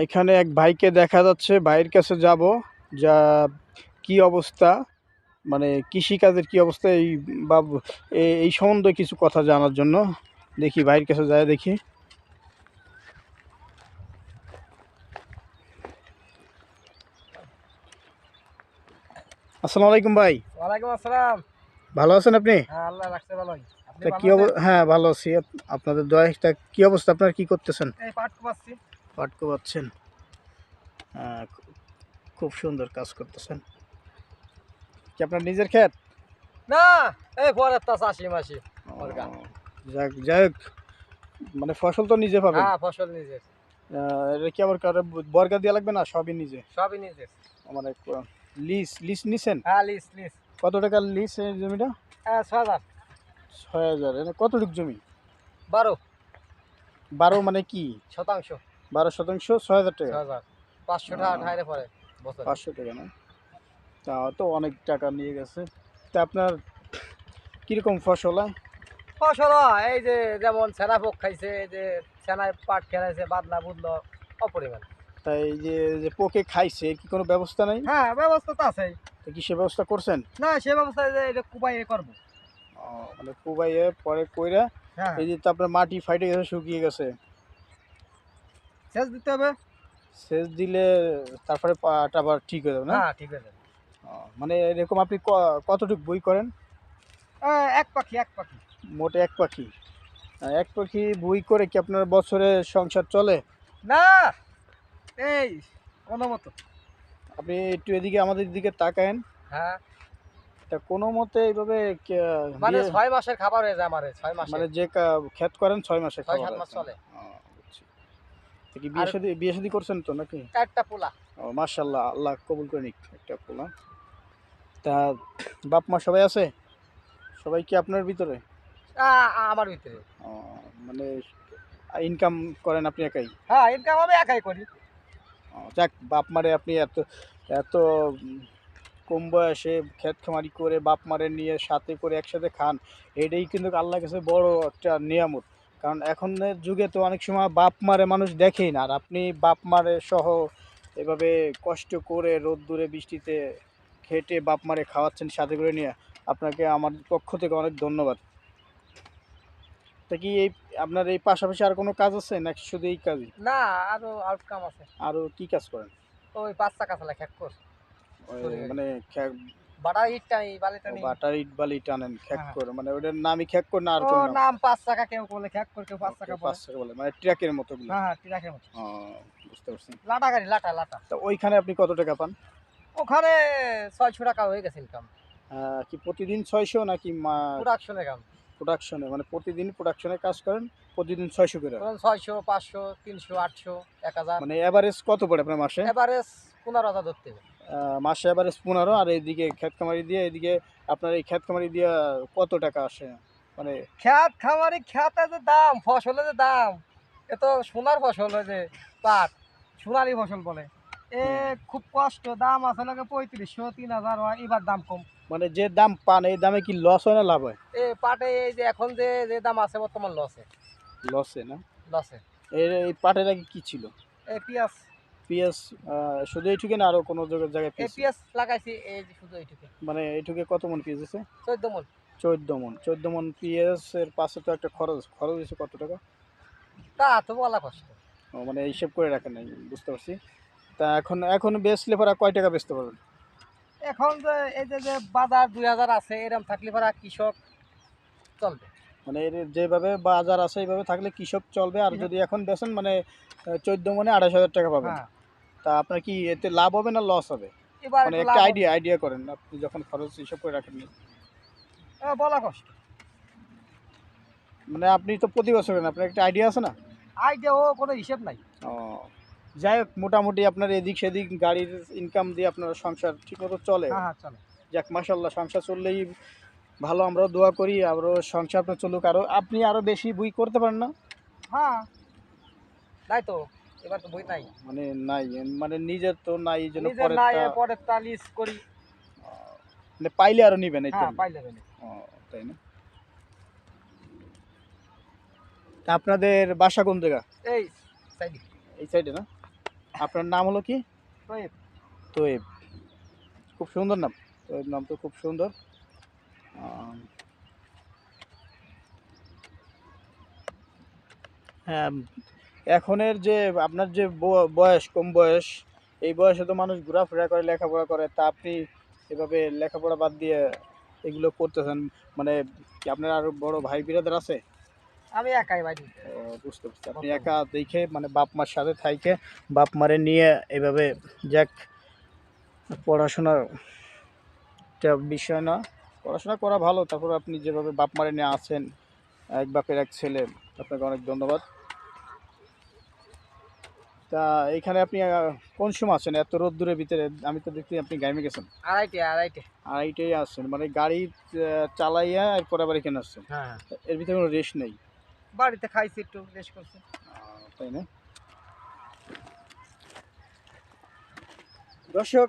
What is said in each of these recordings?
এখানে এক ভাইকে দেখা যাচ্ছে, ভাইয়ের কাছে যাব, যা কি অবস্থা, মানে কৃষিকাজের কি অবস্থা এই বা এই সম্বন্ধে কিছু কথা জানার জন্য। দেখি ভাইয়ের কাছে যায় দেখি। আসসালামু আলাইকুম ভাই। ওয়ালাইকুম আসসালাম। ভালো আছেন আপনি? হ্যাঁ, আল্লাহ রাখছে ভালোই। আপনি তা ভালো কি আছেন? হ্যাঁ ভালো আছি, আপনাদের দয়ায়। তা কি অবস্থা আপনার, কি করতেছেন? এই পাট কোপাচ্ছি। পাট কোপাচ্ছেন? খুব সুন্দর কাজ করতেছেন। কি আপনার নিজের ক্ষেত? না, এই পরের তা চাষি মাসি সরকার। যাক যাই হোক, মানে ফসল তো নিজে পাবেন। হ্যাঁ, ফসল নিজের। এটা কি আবার কারো বর্গা দেওয়া লাগবে না? সবই নিজে? সবই নিজের। মানে লিজ লিজ নিছেন? হ্যাঁ, লিজ লিজ। কত টাকা লিজ এই জমিটা? ৬,০০০। ৬,০০০। এটা কতটুক জমি? ১২ 12 মানে কি? শতাংশ। 12 শতাংশ ৬,০০০ টাকা? ৬,০০০। ৫০০ টাকা ঠাইরে পড়ে বছরে। 500 টাকা না? তা তো অনেক টাকা নিয়ে গেছে। তা আপনার কিরকম ফসল হয়? ফসল হয় এই যে যেমন সেনাভোগ খাইছে, এই যে সেনায় পাট খেলাইছে, বাদলা বুদলো অপরিমাণ। তাই এই যে যে পোকে খাইছে, কি কোনো ব্যবস্থা নাই? হ্যাঁ, ব্যবস্থা তো আছেই। তো কি সে ব্যবস্থা করছেন? না, সে ব্যবস্থা যে এটা কুপাই করবো। মানে কোবাইয়ে পরে কইরা হ্যাঁ, এই যে তো আপনার মাটি ফাইটে গেছে, শুকিয়ে গেছে, সেচ দিতে হবে। সেচ দিলে তারপরে পাটা আবার ঠিক হয়ে যাবে না? হ্যাঁ, ঠিক আছে। মানে এরকম আপনি কতটুকু বই করেন? এক পাখি এক পাখি। মোটে এক পাখি? এক পাখি বই করে কি আপনার বছরে সংসার চলে? না, এই কোনো মতো। আপনি একটু এদিকে আমাদের দিকে তাকায়েন। হ্যাঁ, তা কোনো মতে এইভাবে মানে বিয়ে, ৬ মাসের খাবার হয়ে যায় আমার, ৬ মাসে। মানে যে ক্ষেত করেন 6 মাসে ৬-৭ খাবার মাস আছে? চলে। বুঝছি। তা কি আর বিয়ে শাদী করছেন তো নাকি? ৪ টা পোলা। মাশাল্লাহ, আল্লাহ কবুল করে নিক একটা পোলা। তা বাপ মা সবাই আছে? সবাই কি আপনার ভিতরে? আ আমার ভিতরে। মানে ইনকাম করেন আপনি একাই? হ্যাঁ, ইনকাম আমি একাই করি। যাক, বাপ মারে আপনি এত এত কম বয়সে ক্ষেত খামারি করে বাপ মারে নিয়ে সাথে করে একসাথে খান, এটাই কিন্তু আল্লাহর কাছে বড় একটা নিয়ামত। কারণ এখনের যুগে তো অনেক সময় বাপ মারে মানুষ দেখেই না, আর আপনি বাপ মারে সহ এভাবে কষ্ট করে রোদ্দুরে বৃষ্টিতে খেটে বাপ মারে খাওয়াচ্ছেন সাথে করে নিয়ে, আপনাকে আমার পক্ষ থেকে অনেক ধন্যবাদ। তা কি এই আপনার এই পাশাপাশি আর কোনো কাজ আছে নাকি শুধু এই কাজই? না, আরো আউটকাম আছে। আরও কি কাজ করেন? ওই ৫ চাকা চালাই খেত কর। ওই চুরি করি। মানে বাটা ইট টানি, বালি টানি। বাটার ইট বালি টানেন খ্যাক হ্যাঁ। করে, মানে ওটার নামই খ্যাক করে না আর ও কোনো নাম? নাম ৫ চাকা, কেউ বলে খেত কর, কেউ ৫ চাকা বলে। 5 টাকা বলে, মানে ট্রাকের মতো গুলো? হ্যাঁ, হ্যাঁ, ট্রাকের মতো। ও, বুঝতে পারছি। লাটা গাড়ি, লাটা লাটা। তা ওইখানে আপনি কত টাকা পান? ওখানে ৬০০ টাকা হয়ে গেছে ইনকাম। কি প্রতিদিন 600 নাকি প্রোডাকশনের কাম। প্রোডাকশনে, মানে প্রতিদিন প্রোডাকশনে কাজ করেন, প্রতিদিন 600 করে? ধরুন ৬০০, ৫০০, ৩০০, ৮০০, ১,০০০। মানে এভারেজ কত পড়ে আপনার মাসে? এভারেজ ১৫,০০০ ধরতে হবে। মাসে এভারেজ 15, আর এইদিকে ক্ষেত খামারি দিয়ে, এদিকে আপনার এই ক্ষেত খামারি দিয়ে কত টাকা আসে মানে? খ্যাত খামারি, খ্যাতে যে দাম, ফসলের যে দাম, এ তো সোনার ফসল, ওই যে পাট, সোনালি ফসল বলে। এ খুব কষ্ট, দাম আছে লাগে ৩৫০০, ৩,০০০ হয়, এবার দাম কম। মানে যে দাম পান এই দামে কি লস হয় না লাভ হয়? এ পাটে এই যে এখন যে যে দাম আছে বর্তমান লসে। লসে না? লসে। এই পাটের আগে কি ছিল? এই পিঁয়াজ। পিএস? শুধু এইটুকু না আরো কোনো জায়গায় এই পিএস? পিঁয়াজ লাগাইছি, এই যে শুধু এইটুকু। মানে এইটুকু কত মন পিএস আছে? ১৪ মন। 14 মন? 14 মন পিএস এর পাশে তো একটা খরচ হচ্ছে কত টাকা? তা তো বলা কষ্ট। মানে হিসেব করে রাখেন নাই, বুঝতে পারছি। তা এখন বেচলে পরে কয় টাকা বেচতে পারবেন? এখন যে এই যে যে বাজার ২,০০০ আছে, এরকম থাকলে পরে কৃষক চলবে। মানে এর যেভাবে বাজার আছে এইভাবে থাকলে কৃষক চলবে, আর যদি এখন বেচেন মানে 14 মনে ২৮,০০০ টাকা পাবেন। হ্যাঁ, তা আপনার কি এতে লাভ হবে না লস হবে? এবার মানে একটু একটা লাভ হবে। আইডিয়া করেন, আপনি যখন খরচ হিসাব করে রাখেননি। বলা কষ্ট। মানে আপনি তো প্রতি বছর করেন, আপনার একটা আইডিয়া আছে না? আইডিয়া ও কোনো হিসেব নাই। ও, যাই হোক, মোটামুটি আপনার এদিক সেদিক গাড়ির ইনকাম দিয়ে আপনার সংসার ঠিকমতো চলে? হ্যাঁ, হ্যাঁ, চলে। যাক মাশাল্লাহ, সংসার চললেই ভালো। আমরাও দোয়া করি আরও সংসার আপনার চলুক, আরও আপনি আরও বেশি বই করতে পারেন না? হ্যাঁ, নাই তো, এবার তো বই নাই। মানে নাই, মানে নিজের তো নাই, এই জন্য নিজের নাই, পরের তা লিজ করি। মানে পাইলে আরও নিবেন এই তো? হ্যাঁ, পাইলে বেনে। ও, তাই না? তা আপনাদের বাসা কোন জায়গা? এই সাইডে। এই সাইডে না? আপনার নাম হলো কি? তোয়েব। তোয়েব। খুব সুন্দর নাম। তোয়েব নাম তো খুব সুন্দর। আম, হ্যাঁ, এখনের যে আপনার যে বয়স, কম বয়স, এই বয়সে তো মানুষ ঘোরাফেরা করে, লেখাপড়া করে। তা আপনি এভাবে লেখাপড়া বাদ দিয়ে এগুলো করতেছেন, মানে কি আপনার আরো বড় ভাই বিরাদার আছে? আমি একাই বাড়ি। ও, বুঝতে পারছি। আপনি একা দেখে মানে বাপ মার সাথে থাইকে বাপ মারে নিয়ে এভাবে, যাক, পড়াশোনার একটা বিষয় না, পড়াশোনা করা ভালো। তারপর আপনি যেভাবে বাপ মারে নিয়ে আছেন, এক বাপের এক ছেলে, আপনাকে অনেক ধন্যবাদ। তা এখানে আপনি কোন সময় আছেন এত রোদ্দুরের ভিতরে? আমি তো দেখছি আপনি গাইমে গেছেন। আড়াইটে। আড়াইটাই আসছেন, মানে গাড়ি চালাইয়া এরপর আবার এখানে আসছেন। হ্যাঁ। এর ভিতরে কোনো রেস্ট নেই? বাড়িতে খাইছি, একটু রেস্ট করছি। তাই না? দর্শক,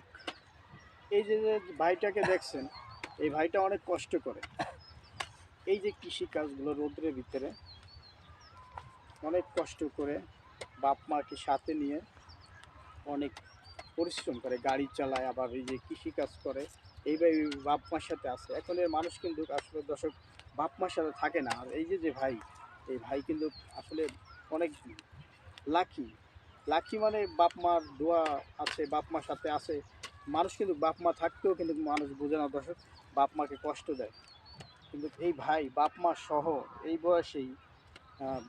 এই যে যে ভাইটাকে দেখছেন, এই ভাইটা অনেক কষ্ট করে। এই যে কৃষি কাজগুলো রোদ্রের ভিতরে অনেক কষ্ট করে বাপ মাকে সাথে নিয়ে অনেক পরিশ্রম করে, গাড়ি চালায়, আবার এই যে কৃষি কাজ করে, এইভাবে বাপ মার সাথে আছে। এখন এর মানুষ কিন্তু আসলে দর্শক বাপ মার সাথে থাকে না। আর এই যে যে ভাই, এই ভাই কিন্তু আসলে অনেক লাকি। লাকি মানে বাপ মার দোয়া আছে, বাপ মার সাথে আছে। মানুষ কিন্তু বাপ মা থাকতেও কিন্তু মানুষ বোঝে না দর্শক, বাপ মাকে কষ্ট দেয়। কিন্তু এই ভাই বাপ মা সহ এই বয়সেই আহ,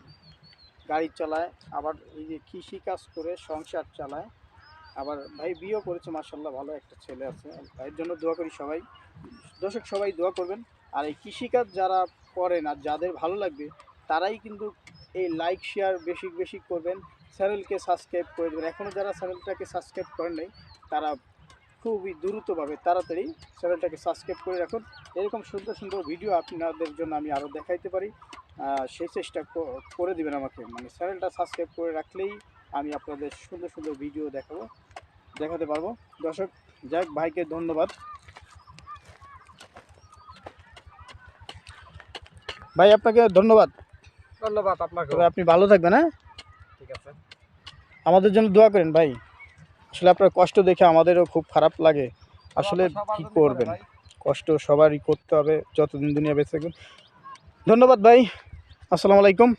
গাড়ি চালায়, আবার এই যে কৃষি কাজ করে সংসার চালায়। আবার ভাই বিয়েও করেছে, মার্শাল্লাহ, ভালো একটা ছেলে আছে। ভাইয়ের জন্য দোয়া করি সবাই। দর্শক সবাই দোয়া করবেন। আর এই কৃষিকাজ যারা করেন আর যাদের ভালো লাগবে, তারাই কিন্তু এই লাইক শেয়ার বেশি বেশি করবেন, চ্যানেলকে সাবস্ক্রাইব করে দেবেন। এখনও যারা চ্যানেলটাকে সাবস্ক্রাইব করেন নাই, তারা খুবই দ্রুতভাবে তাড়াতাড়ি চ্যানেলটাকে সাবস্ক্রাইব করে রাখুন। এরকম সুন্দর সুন্দর ভিডিও আপনাদের জন্য আমি আরও দেখাইতে পারি, সেই চেষ্টা করে দিবেন আমাকে। মানে চ্যানেলটা সাবস্ক্রাইব করে রাখলেই আমি আপনাদের সুন্দর সুন্দর ভিডিও দেখাতে পারবো। দর্শক, যাক, ভাইকে ধন্যবাদ। ভাই আপনাকে ধন্যবাদ। ধন্যবাদ আপনাকে। তবে আপনি ভালো থাকবেন, হ্যাঁ? ঠিক আছে। আমাদের জন্য দোয়া করেন ভাই। আসলে আপনার কষ্ট দেখে আমাদেরও খুব খারাপ লাগে। আসলে কি করবেন, কষ্ট সবারই করতে হবে যতদিন দুনিয়া বেঁচে থাকবেন। ধন্যবাদ ভাই। আসসালামু আলাইকুম।